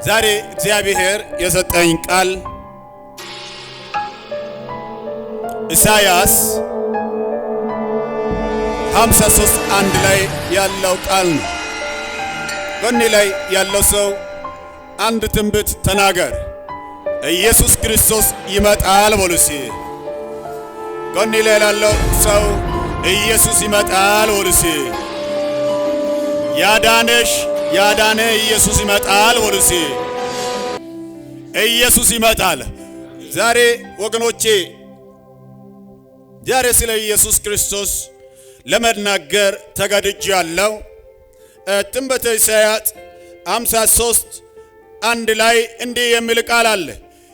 ዛሬ እግዚአብሔር የሰጠኝ ቃል ኢሳይያስ 53:1 ላይ ያለው ቃል ነው። ጎኔ ላይ ያለው ሰው አንድ ትንቢት ተናገር። ኢየሱስ ክርስቶስ ይመጣል በሉሲ። ጎኔ ላይ ያለው ሰው ኢየሱስ ይመጣል በሉሲ። ያዳነ ኢየሱስ ይመጣል በሉሲ። ኢየሱስ ይመጣል። ዛሬ ወገኖቼ ዛሬ ስለ ኢየሱስ ክርስቶስ ለመናገር ተገድጃለሁ። ትንቢተ ኢሳይያስ 53:1 ላይ እንዲህ የሚል ቃል አለ።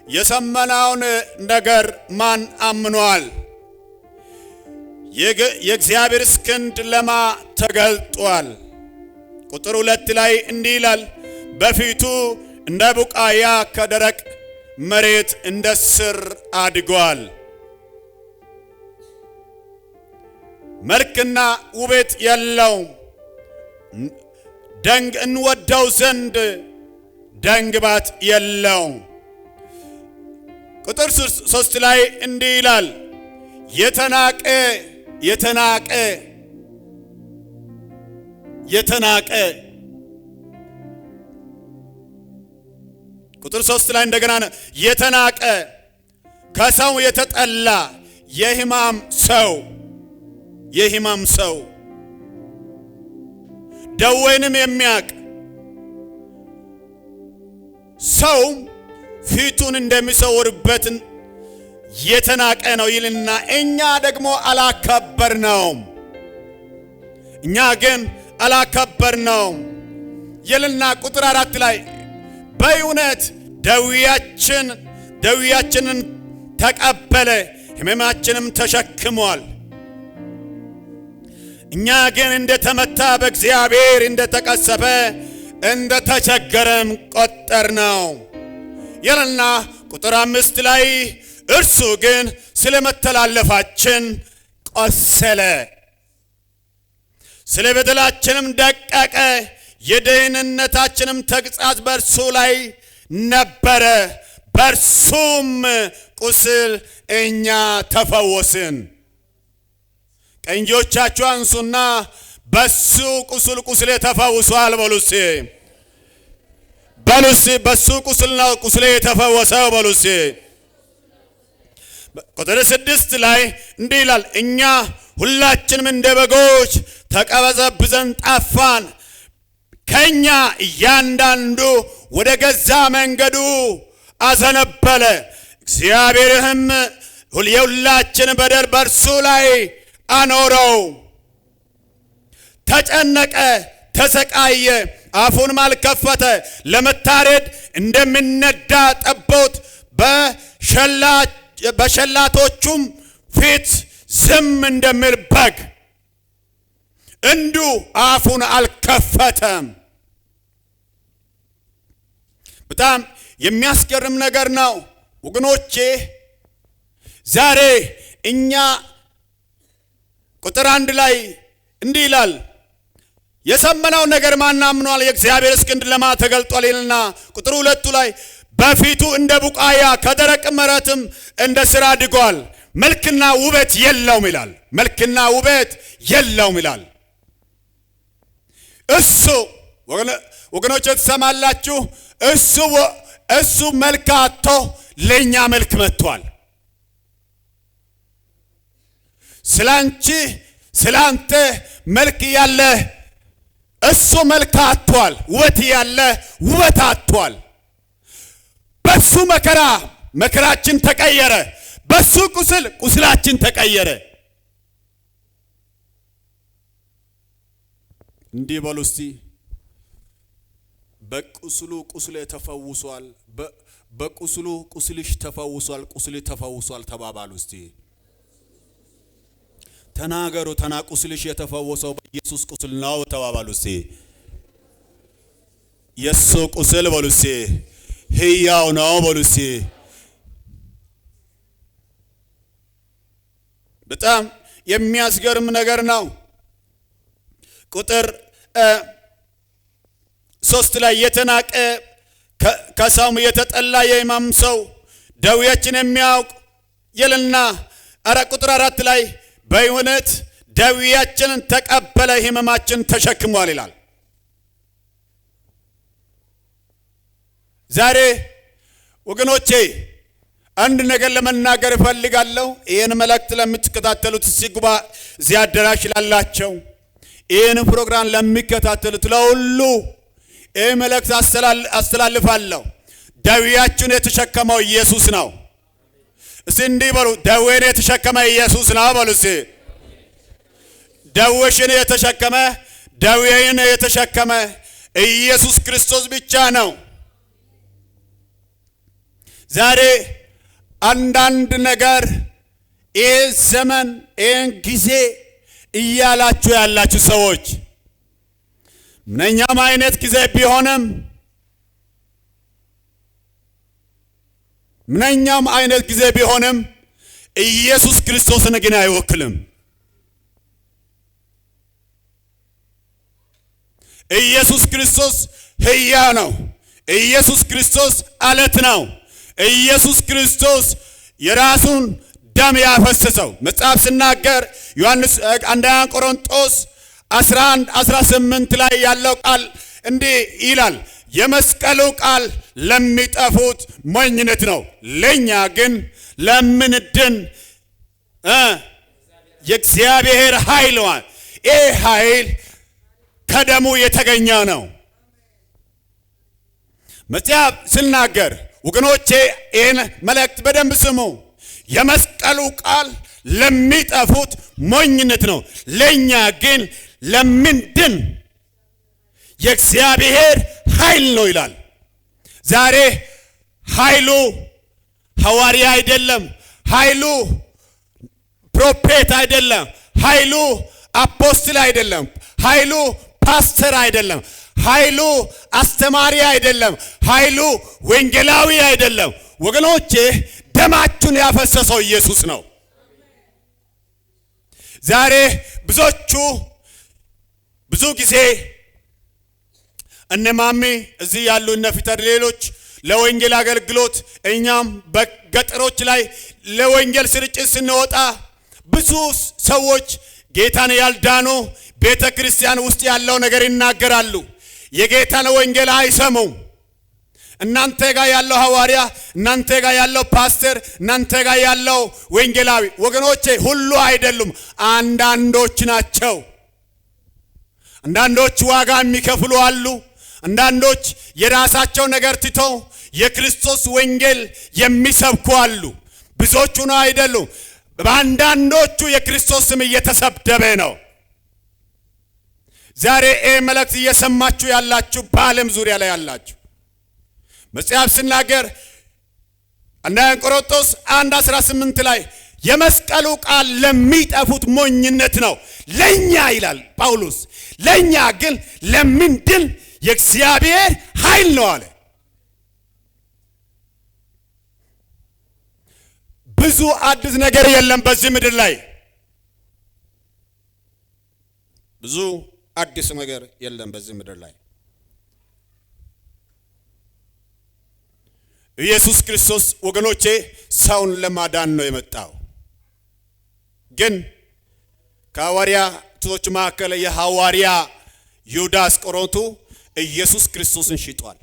የሰማነውን ነገር ማን አምኗል? የእግዚአብሔር ክንድ ለማ ተገልጧል። ቁጥር 2 ላይ እንዲህ ይላል፣ በፊቱ እንደ ቡቃያ ከደረቅ መሬት እንደ ስር አድጓል። መልክና ውበት ያለው እንወደው ዘንድ ደንግባት የለው። ቁጥር 3 ላይ እንዲህ ይላል፣ የተናቀ ቁጥር 3 ላይ እንደገና የተናቀ ከሰው የተጠላ የሕማም ሰው ደዌንም የሚያቅ ሰው ፊቱን እንደሚሰውርበት የተናቀ ነው ይልና እኛ ደግሞ አላከበርነውም። እኛ ግን አላከበርነውም ይልና ቁጥር 4 ላይ በእውነት ደዌያችንን ተቀበለ ሕመማችንም ተሸክሟል። እኛ ግን እንደተመታ በእግዚአብሔር እንደተቀሰፈ እንደተቸገረም ቆጠርነው ይልና ቁጥር 5 ላይ እርሱ ግን ስለ መተላለፋችን ቆሰለ፣ ስለ በደላችንም ደቀቀ፣ የደህንነታችንም ተግሣጽ በእርሱ ላይ ነበረ፣ በእርሱም ቁስል እኛ ተፈወስን። ቀኝ እጆቻችሁ አንሱና በሱ ቁስል ተፈውሷል በሉሲ። በሱ ቁስል ነው ቁስሌ የተፈወሰው በሉሲ። ቁጥር 6 ላይ እንዲህ ይላል፣ እኛ ሁላችንም እንደ በጎች ተቀበዘብዘን ጠፋን፣ ከኛ እያንዳንዱ ወደ ገዛ መንገዱ አዘነበለ፣ እግዚአብሔርም የሁላችን በደል በእርሱ ላይ አኖረው። ተጨነቀ፣ ተሰቃየ፣ አፉንም አልከፈተ፣ ለመታረድ እንደሚነዳ ጠቦት በሸላቶቹም ፊት ዝም እንደሚል በግ እንዲሁ አፉን አልከፈተም። በጣም የሚያስገርም ነገር ነው ወገኖቼ። ዛሬ እኛ ቁጥር 1 ላይ እንዲህ ይላል፣ የሰማነው ነገር ማን አምኗል? የእግዚአብሔር ክንድ ለማ ተገልጧል ይልና ቁጥር 2 ላይ በፊቱ እንደ ቡቃያ ከደረቅ መሬትም እንደ ስር አድጓል፣ መልክና ውበት የለውም ይላል። መልክና ውበት የለውም ይላል። እሱ ወገኖች ትሰማላችሁ? እሱ መልክ አጥቶ ለኛ መልክ መጥቷል። ስላንተ መልክ ያለ እሱ መልክ አጥቷል። ውበት ያለ ውበት አጥቷል። በሱ መከራችን ተቀየረ፣ በሱ ቁስላችን ተቀየረ። እንዲህ በሉ እስቲ፣ በቁስሉ ቁስሌ ተፈውሷል፣ በቁስሉ ቁስልሽ ተፈውሷል፣ ቁስሌ ተፈውሷል ተባባሉ እስቲ። ተናገሩ። ቁስልሽ የተፈወሰው በኢየሱስ ቁስል ነው ተባባሉ እስቲ። የሱ ቁስል በሉ እስቲ ሕያው ነው በሉ እስቲ። በጣም የሚያስገርም ነገር ነው። ቁጥር 3 ላይ የተናቀ ከሰውም የተጠላ የሕማም ሰው ደዌያችን የሚያውቅ ይልና ቁጥር 4 ላይ በእውነት ደዌያችንን ተቀበለ ሕመማችን ተሸክሟል ይላል። ዛሬ ወገኖቼ አንድ ነገር ለመናገር እፈልጋለሁ። ይህን መልእክት ለምትከታተሉት ሲግባ እዚህ አዳራሽ ላላቸው ይህን ፕሮግራም ለሚከታተሉት ለሁሉ ይህ መልእክት አስተላልፋለሁ። ደዌያችሁን የተሸከመው ኢየሱስ ነው። እስቲ እንዲህ በሉ፣ ደዌን የተሸከመ ኢየሱስ ነው በሉ። እስቲ ደዌሽን የተሸከመ ደዌን የተሸከመ ኢየሱስ ክርስቶስ ብቻ ነው። ዛሬ አንዳንድ ነገር ይህ ዘመን ይህን ጊዜ እያላችሁ ያላችሁ ሰዎች ምንኛም አይነት ጊዜ ቢሆንም ምንኛም አይነት ጊዜ ቢሆንም ኢየሱስ ክርስቶስን ግን አይወክልም። ኢየሱስ ክርስቶስ ሕያው ነው። ኢየሱስ ክርስቶስ አለት ነው። ኢየሱስ ክርስቶስ የራሱን ደም ያፈሰሰው መጽሐፍ ሲናገር ዮሐንስ አንደኛ ቆሮንቶስ 11:18 ላይ ያለው ቃል እንዲህ ይላል፣ የመስቀሉ ቃል ለሚጠፉት ሞኝነት ነው፣ ለኛ ግን ለምንድን የእግዚአብሔር ኃይል ነው። ይህ ኃይል ከደሙ የተገኘ ነው። መጽሐፍ ሲናገር ወገኖቼ ይህን መልእክት በደንብ ስሙ። የመስቀሉ ቃል ለሚጠፉት ሞኝነት ነው፣ ለኛ ግን ለምንድን የእግዚአብሔር ኃይል ነው ይላል። ዛሬ ኃይሉ ሐዋርያ አይደለም፣ ኃይሉ ፕሮፌት አይደለም፣ ኃይሉ አፖስትል አይደለም፣ ኃይሉ ፓስተር አይደለም፣ ኃይሉ አስተማሪ አይደለም፣ ኃይሉ ወንጌላዊ አይደለም። ወገኖቼ ደማችሁን ያፈሰሰው ኢየሱስ ነው። ዛሬ ብዙ ጊዜ እነማሚ እዚህ ያሉ እነ ፊተር ሌሎች ለወንጌል አገልግሎት እኛም በገጠሮች ላይ ለወንጌል ስርጭት ስንወጣ ብዙ ሰዎች ጌታን ያልዳኑ ቤተ ክርስቲያን ውስጥ ያለው ነገር ይናገራሉ። የጌታን ወንጌል አይሰሙም። እናንተ ጋር ያለው ሐዋርያ፣ እናንተ ጋር ያለው ፓስተር፣ እናንተ ጋር ያለው ወንጌላዊ ወገኖቼ ሁሉ አይደሉም፣ አንዳንዶች ናቸው። አንዳንዶች ዋጋ የሚከፍሉ አሉ። አንዳንዶች የራሳቸው ነገር ትተው የክርስቶስ ወንጌል የሚሰብኩ አሉ። ብዙዎቹ ነው አይደሉም። በአንዳንዶቹ የክርስቶስ ስም እየተሰደበ ነው። ዛሬ መልእክት እየሰማችሁ ያላችሁ በዓለም ዙሪያ ላይ ያላችሁ መጽሐፍ ሲናገር አንደኛ ቆሮንቶስ 1:18 ላይ የመስቀሉ ቃል ለሚጠፉት ሞኝነት ነው፣ ለኛ ይላል ጳውሎስ፣ ለኛ ግን ለምንድን የእግዚአብሔር ኃይል ነው አለ። ብዙ አዲስ ነገር የለም በዚህ ምድር ላይ፣ ብዙ አዲስ ነገር የለም በዚህ ምድር ላይ። ኢየሱስ ክርስቶስ ወገኖቼ ሰውን ለማዳን ነው የመጣው። ግን ከሐዋርያቶች መካከል የሐዋርያ ይሁዳ አስቆሮቱ ኢየሱስ ክርስቶስን ሽጧል።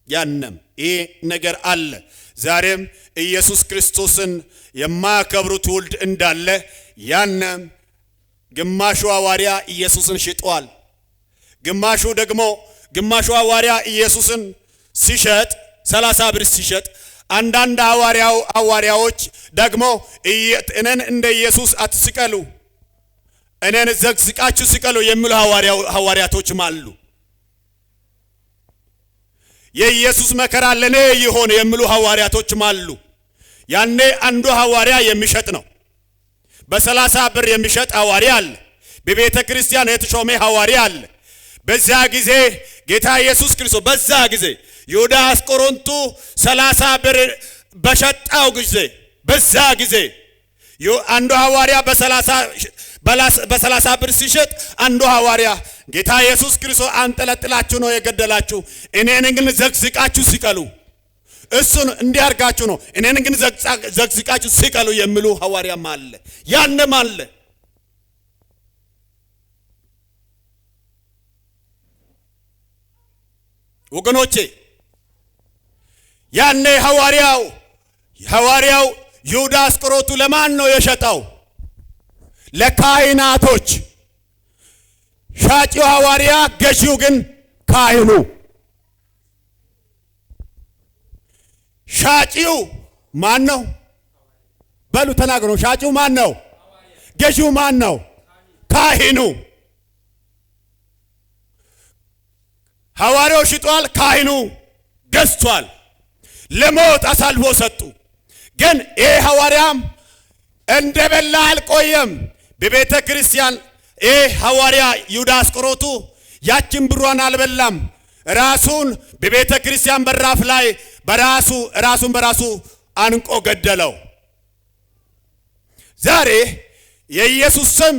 ያንም ይሄ ነገር አለ። ዛሬም ኢየሱስ ክርስቶስን የማያከብሩ ትውልድ እንዳለ ያንም ግማሹ ሐዋርያ ኢየሱስን ሽጧል። ግማሹ ሐዋርያ ኢየሱስን ሲሸጥ 30 ብር ሲሸጥ፣ አንዳንድ ሐዋርያዎች ደግሞ እኔን እንደ ኢየሱስ አትስቀሉ፣ እኔን ዘግዝቃችሁ ስቀሉ የሚሉ ሐዋርያቶችም አሉ። የኢየሱስ መከራ ለኔ ይሆን የሚሉ ሐዋርያቶችም አሉ። ያኔ አንዱ ሐዋርያ የሚሸጥ ነው። በ30 ብር የሚሸጥ ሐዋርያ አለ። በቤተ ክርስቲያን የተሾመ ሐዋርያ አለ። በዛ ጊዜ ጌታ ኢየሱስ ክርስቶስ በዛ ጊዜ ይሁዳ አስቆሮቱ 30 ብር በሸጣው ጊዜ በዛ ጊዜ አንዱ ሐዋርያ በ30 ብር ሲሸጥ አንዱ ሐዋርያ ጌታ ኢየሱስ ክርስቶስ አንጠለጥላችሁ ነው የገደላችሁ፣ እኔን ግን ዘቅዝቃችሁ ሲቀሉ፣ እሱን እንዲያርጋችሁ ነው እኔን ግን ዘቅዝቃችሁ ሲቀሉ የሚሉ ሐዋርያም አለ፣ ያንም አለ። ወገኖቼ ያኔ ሐዋርያው ይሁዳ አስቆሮቱ ለማን ነው የሸጠው? ለካህናቶች። ሻጪው ሐዋርያ፣ ገዢው ግን ካህኑ። ሻጪው ማን ነው? በሉ ተናገሩ። ሻጪው ማን ነው? ገዢው ማን ነው? ካህኑ። ሐዋርያው ሽጧል፣ ካህኑ ገዝቷል። ለሞት አሳልፎ ሰጡ። ግን ይሄ ሐዋርያም እንደበላ አልቆየም። በቤተ ክርስቲያን ይሄ ሐዋርያ ይሁዳ አስቆሮቱ ያችን ብሯን አልበላም። ራሱን በቤተ ክርስቲያን በራፍ ላይ ራሱን በራሱ አንቆ ገደለው። ዛሬ የኢየሱስ ስም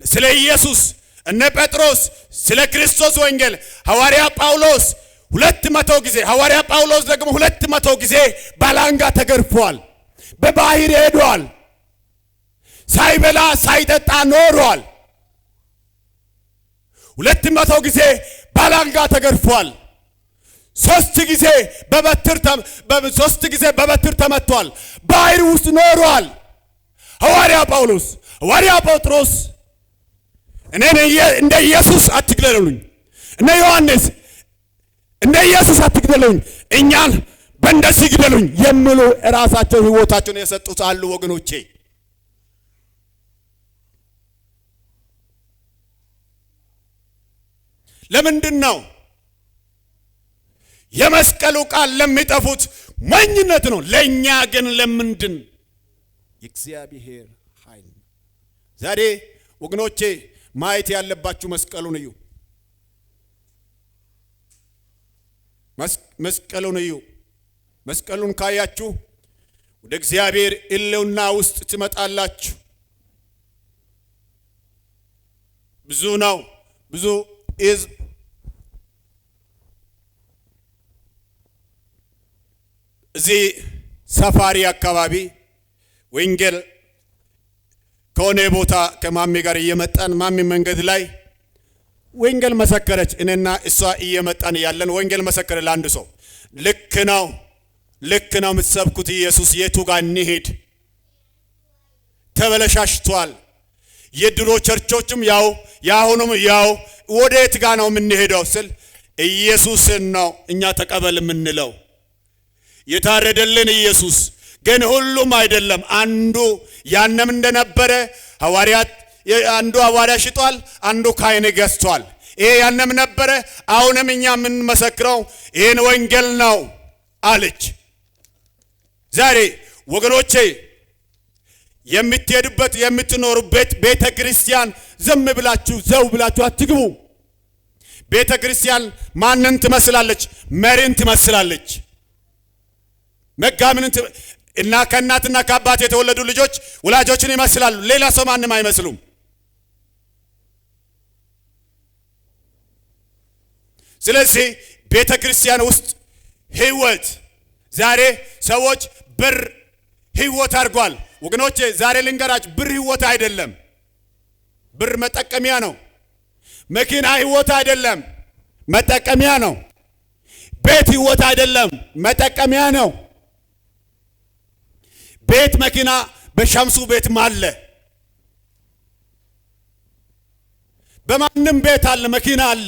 ስለ ኢየሱስ እነ ጴጥሮስ ስለ ክርስቶስ ወንጌል ሐዋርያ ጳውሎስ 200 ጊዜ ሐዋርያ ጳውሎስ ደግሞ 200 ጊዜ ባላንጋ ተገርፏል። በባህር ሄዷል። ሳይበላ ሳይጠጣ ኖሯል። 200 ጊዜ ባላንጋ ተገርፏል። 3 ጊዜ በበትር ተመቷል። ባህር ውስጥ ኖሯል። ሐዋርያ ጳውሎስ ሐዋርያ ጴጥሮስ እኔን እንደ ኢየሱስ አትግደሉኝ፣ እነ ዮሐንስ እንደ ኢየሱስ አትግደሉኝ፣ እኛን በእንደዚህ ግደሉኝ የሚሉ ራሳቸው ሕይወታቸውን የሰጡት አሉ። ወገኖቼ ለምንድን ነው የመስቀሉ ቃል ለሚጠፉት ሞኝነት ነው፣ ለእኛ ግን ለምንድን የእግዚአብሔር ኃይል። ዛሬ ወገኖቼ ማየት ያለባችሁ መስቀሉን እዩ። መስቀሉን እዩ። መስቀሉን ካያችሁ ወደ እግዚአብሔር ሕልውና ውስጥ ትመጣላችሁ። ብዙ ነው፣ ብዙ ሕዝብ እዚህ ሰፋሪ አካባቢ ወንጌል ከሆነ ቦታ ከማሚ ጋር እየመጣን ማሚ መንገድ ላይ ወንጌል መሰከረች። እኔና እሷ እየመጣን ያለን ወንጌል መሰከረ ለአንድ ሰው። ልክ ነው የምትሰብኩት ኢየሱስ የቱ ጋር እንሂድ? ተበለሻሽቷል። የድሮ ቸርቾችም ያው ያሁኑም ያው ወዴት ጋር ነው የምንሄደው ስል ኢየሱስን ነው እኛ ተቀበል የምንለው። የታረደልን ኢየሱስ ግን ሁሉም አይደለም። አንዱ ያንም እንደነበረ ሐዋርያት አንዱ ሐዋርያ ሽጧል፣ አንዱ ካህን ገዝቷል። ይሄ ያንም ነበረ፣ አሁንም እኛ የምንመሰክረው ይሄን ወንጌል ነው አለች። ዛሬ ወገኖቼ የምትሄዱበት የምትኖሩበት ቤተ ክርስቲያን ዝም ብላችሁ ዘው ብላችሁ አትግቡ። ቤተ ክርስቲያን ማንን ትመስላለች? መሪን ትመስላለች። መጋምን እና ከእናትና ከአባት የተወለዱ ልጆች ወላጆችን ይመስላሉ። ሌላ ሰው ማንም አይመስሉም። ስለዚህ ቤተ ክርስቲያን ውስጥ ህይወት ዛሬ ሰዎች ብር ህይወት አድርጓል። ወገኖቼ ዛሬ ልንገራችሁ፣ ብር ህይወት አይደለም። ብር መጠቀሚያ ነው። መኪና ህይወት አይደለም፣ መጠቀሚያ ነው። ቤት ህይወት አይደለም፣ መጠቀሚያ ነው። ቤት መኪና በሻምሱ ቤት ማለ፣ በማንም ቤት አለ፣ መኪና አለ።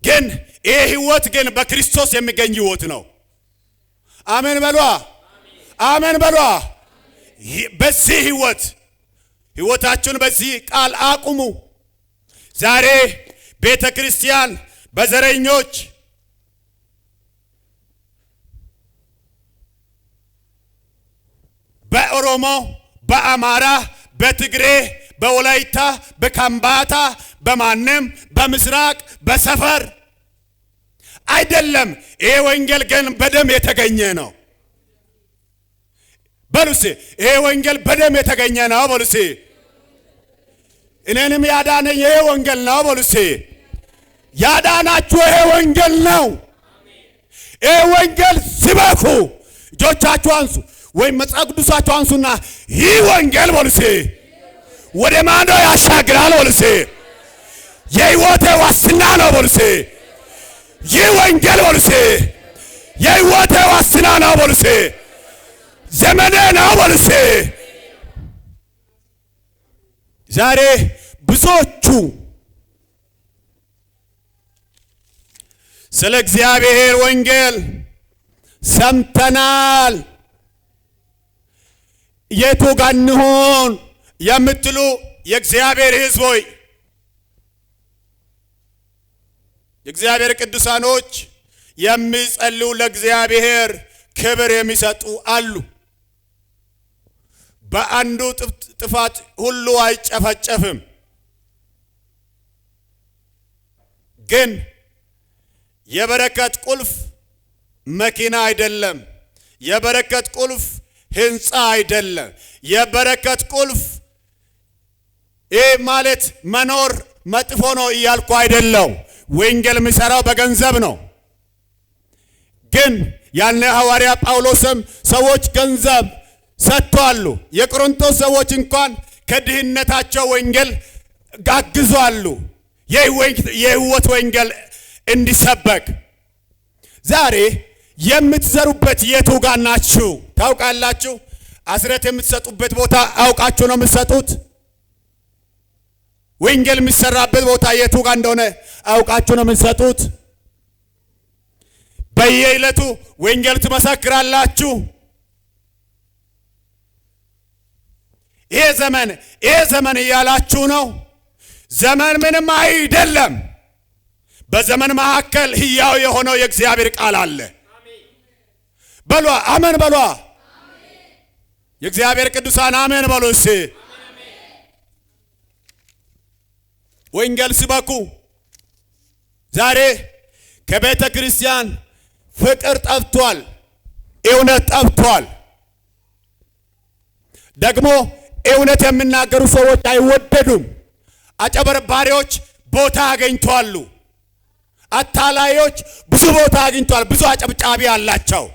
ግን ይሄ ህይወት ግን በክርስቶስ የሚገኝ ህይወት ነው። አሜን በሏ፣ አሜን በሏ። በዚህ ህይወታችሁን በዚህ ቃል አቁሙ። ዛሬ ቤተ ክርስቲያን በዘረኞች በኦሮሞ፣ በአማራ፣ በትግሬ፣ በወላይታ፣ በካምባታ፣ በማንም በምስራቅ በሰፈር አይደለም። ይሄ ወንጌል ግን በደም የተገኘ ነው። በሉሲ ይሄ ወንጌል በደም የተገኘ ነው። በሉሲ እኔንም ያዳነኝ ይሄ ወንጌል ነው በሉሴ። ያዳናችሁ ይሄ ወንጌል ነው። ይሄ ወንጌል ስበኩ። እጆቻችሁ አንሱ ወይም መጽሐፍ ቅዱሳችሁ አንሱና ይህ ወንጌል በሉሴ ወደ ማዶ ያሻግራል በሉሴ። የሕይወቴ ዋስትና ነው በሉሴ። ይህ ወንጌል በሉሴ የሕይወቴ ዋስትና ነው በሉሴ። ዘመኔ ነው በሉሴ። ዛሬ ብዙዎቹ ስለ እግዚአብሔር ወንጌል ሰምተናል፣ የቱ ጋር እንሆን የምትሉ የእግዚአብሔር ሕዝብ ሆይ የእግዚአብሔር ቅዱሳኖች የሚጸልዩ ለእግዚአብሔር ክብር የሚሰጡ አሉ። በአንዱ ጥፋት ሁሉ አይጨፈጨፍም። ግን የበረከት ቁልፍ መኪና አይደለም። የበረከት ቁልፍ ህንፃ አይደለም። የበረከት ቁልፍ ይህ ማለት መኖር መጥፎ ነው እያልኩ አይደለም። ወንጌል የሚሰራው በገንዘብ ነው። ግን ያነ ሐዋርያ ጳውሎስም ሰዎች ገንዘብ ሰጥተዋል። የቆሮንቶስ ሰዎች እንኳን ከድህነታቸው ወንጌል ጋግዟሉ የሕይወት ወንጌል እንዲሰበክ። ዛሬ የምትዘሩበት የቱ ጋር ናችሁ ታውቃላችሁ? አስረት የምትሰጡበት ቦታ አውቃችሁ ነው የምትሰጡት? ወንጌል የሚሰራበት ቦታ የቱ ጋር እንደሆነ አውቃችሁ ነው የምትሰጡት? በየዕለቱ ወንጌል ትመሰክራላችሁ? ይሄ ዘመን እያላችሁ ነው። ዘመን ምንም አይደለም። በዘመን መካከል ሕያው የሆነው የእግዚአብሔር ቃል አለ። በሏ አሜን በሏ። የእግዚአብሔር ቅዱሳን አሜን በሉ እስቲ። ወንጌል ስበኩ። ዛሬ ከቤተ ክርስቲያን ፍቅር ጠፍቷል፣ እውነት ጠፍቷል። ደግሞ እውነት የሚናገሩ ሰዎች አይወደዱም። አጨበርባሪዎች ቦታ አግኝተዋል። አታላዮች ብዙ ቦታ አግኝተዋል። ብዙ አጨብጫቢ አላቸው።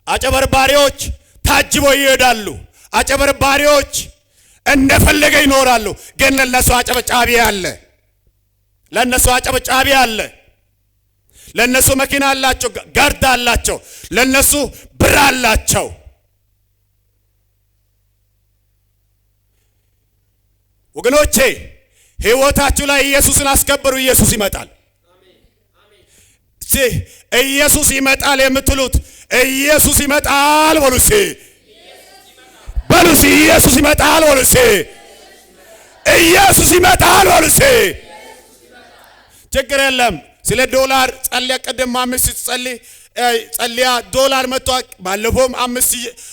አጨበርባሪዎች ታጅበው ይሄዳሉ። አጨበርባሪዎች እንደፈለገ ይኖራሉ። ግን ለነሱ አጨብጫቢ አለ። ለነሱ አጨብጫቢ አለ። ለነሱ መኪና አላቸው፣ ጋርድ አላቸው፣ ለነሱ ብር አላቸው። ወገኖቼ ሕይወታችሁ ላይ ኢየሱስን አስከብሩ። ኢየሱስ ይመጣል። ኢየሱስ ይመጣል የምትሉት ኢየሱስ ይመጣል በሉሲ። በሉሲ ኢየሱስ ይመጣል በሉሲ። ኢየሱስ ይመጣል በሉሲ። ችግር የለም። ስለ ዶላር ጸልያ ቀደም አምስት ጸልያ ዶላር መጥቷል። ባለፈውም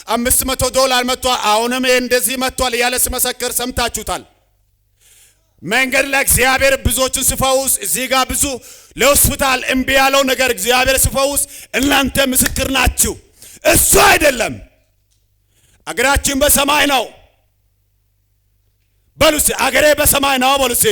500 ዶላር መጥቷል። አሁንም እንደዚህ መጥቷል እያለ ሲመሰክር ሰምታችሁታል። መንገድ ላይ እግዚአብሔር ብዙዎችን ሲፈውስ፣ እዚህ ጋር ብዙ ለሆስፒታል እምቢ ያለው ነገር እግዚአብሔር ሲፈውስ እናንተ ምስክር ናችሁ። እሱ አይደለም አገራችን በሰማይ ነው በሉሲ። አገሬ በሰማይ ነው በሉሲ።